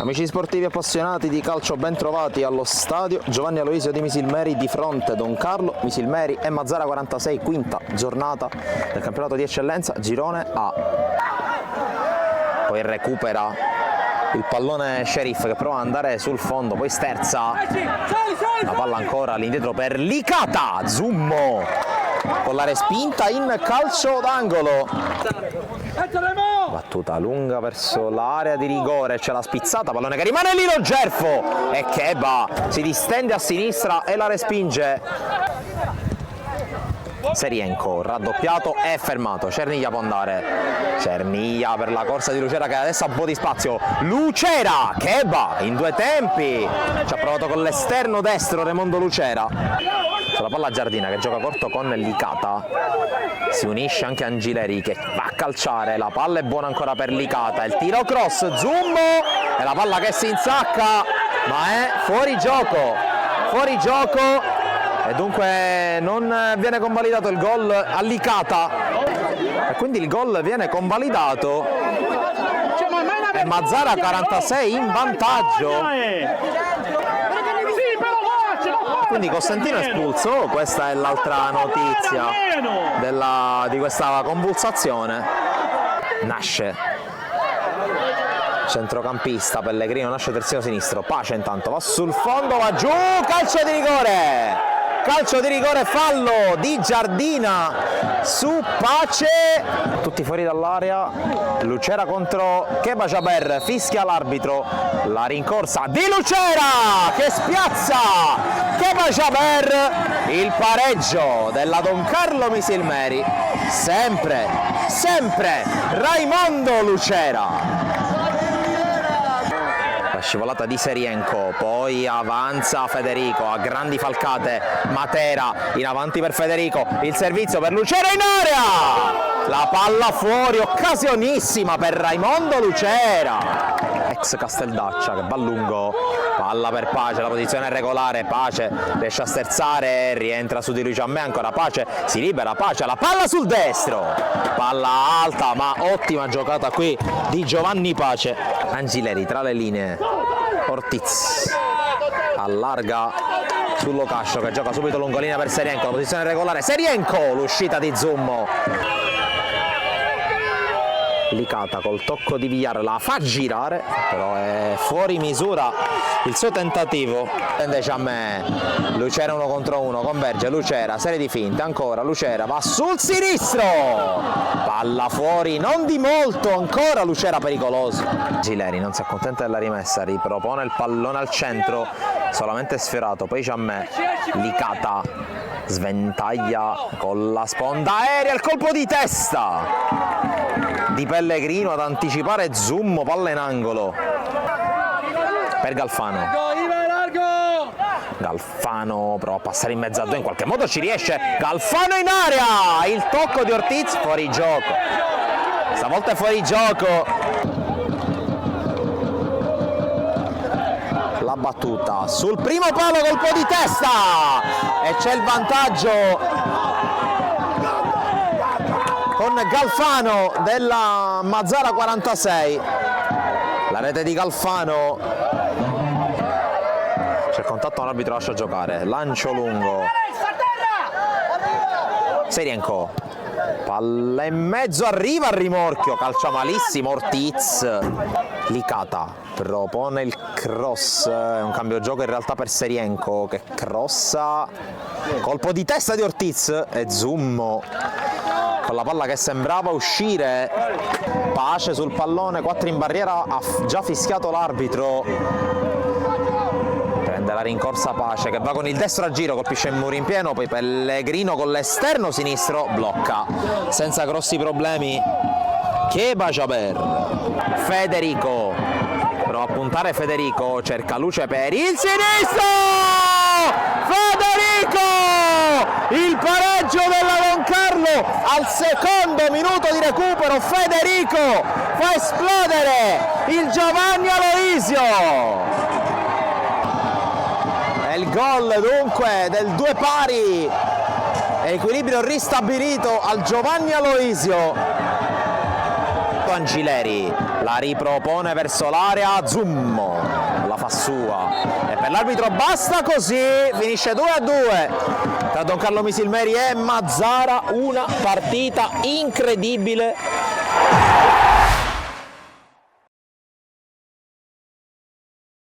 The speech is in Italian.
Amici sportivi appassionati di calcio, ben trovati allo stadio Giovanni Aloisio di Misilmeri di fronte Don Carlo, Misilmeri e Mazara 46, quinta giornata del campionato di eccellenza, girone A. Poi recupera il pallone Sheriff che prova ad andare sul fondo, poi sterza, la palla ancora all'indietro per Licata, Zummo con la respinta in calcio d'angolo. Battuta lunga verso l'area di rigore, c'è la spizzata, pallone che rimane lì, lo Gerfo e Cheba si distende a sinistra e la respinge. Serienko raddoppiato e fermato, Cerniglia può andare, Cerniglia per la corsa di Lucera che adesso ha un po' di spazio, Lucera, Cheba in due tempi, ci ha provato con l'esterno destro Raimondo Lucera. La palla Giardina che gioca corto con Licata, si unisce anche Angileri che va a calciare, la palla è buona ancora per Licata, il tiro cross, Zummo e la palla che si insacca ma è fuori gioco e dunque non viene convalidato il gol a Licata e quindi il gol viene convalidato e Mazara 46 in vantaggio. Quindi Costantino è espulso, questa è l'altra notizia di questa convulsazione. Nasce centrocampista Pellegrino, nasce terzino sinistro, Pace intanto va sul fondo, va giù, calcio di rigore, fallo di Giardina su Pace, tutti fuori dall'area, Lucera contro Cheba Jaber, fischia l'arbitro, la rincorsa di Lucera che spiazza Cheba Jaber, il pareggio della Don Carlo Misilmeri, sempre Raimondo Lucera. La scivolata di Serienko, poi avanza Federico, a grandi falcate Matera, in avanti per Federico, il servizio per Lucera in area, la palla fuori, occasionissima per Raimondo Lucera. Ex Casteldaccia che va lungo, palla per Pace, la posizione è regolare, Pace riesce a sterzare, rientra su di lui Giammè, ancora Pace, si libera Pace, la palla sul destro, palla alta ma ottima giocata qui di Giovanni Pace. Angileri tra le linee, Ortiz allarga sullo Cascio che gioca subito lungolinea per Serienko, la posizione regolare, Serienko, l'uscita di Zummo. Licata col tocco di Villar la fa girare, però è fuori misura il suo tentativo. Invece a me Lucera 1 contro 1, converge Lucera, serie di finte, ancora Lucera va sul sinistro, palla fuori, non di molto, ancora Lucera pericoloso. Gileri non si accontenta della rimessa, ripropone il pallone al centro, solamente sfiorato, poi Giammè, Licata sventaglia con la sponda aerea, il colpo di testa di Pellegrino ad anticipare Zummo, palla in angolo per Galfano. Galfano prova a passare in mezzo a due, in qualche modo ci riesce, Galfano in area, il tocco di Ortiz, fuori gioco, stavolta è fuori gioco. La battuta sul primo palo, colpo di testa e c'è il vantaggio con Galfano della Mazara 46, la rete di Galfano, c'è il contatto, l'arbitro lascia giocare, lancio lungo, Serienko, palla in mezzo, arriva al rimorchio, calcia malissimo Ortiz, Licata propone il cross, è un cambio gioco in realtà per Serienko che crossa, colpo di testa di Ortiz e Zummo con la palla che sembrava uscire, Pace sul pallone, 4 in barriera, ha già fischiato l'arbitro, prende la rincorsa Pace che va con il destro a giro, colpisce il muro in pieno, poi Pellegrino con l'esterno sinistro blocca senza grossi problemi Cheba Jaber. Federico prova a puntare, Federico cerca luce per il sinistro, Federico, il pareggio della Don Carlo al secondo minuto di recupero, Federico fa esplodere il Giovanni Aloisio. È il gol dunque del 2 pari, equilibrio ristabilito al Giovanni Aloisio. Angileri, la ripropone verso l'area, Zummo la fa sua e per l'arbitro basta così, finisce 2-2 tra Don Carlo Misilmeri e Mazzara, una partita incredibile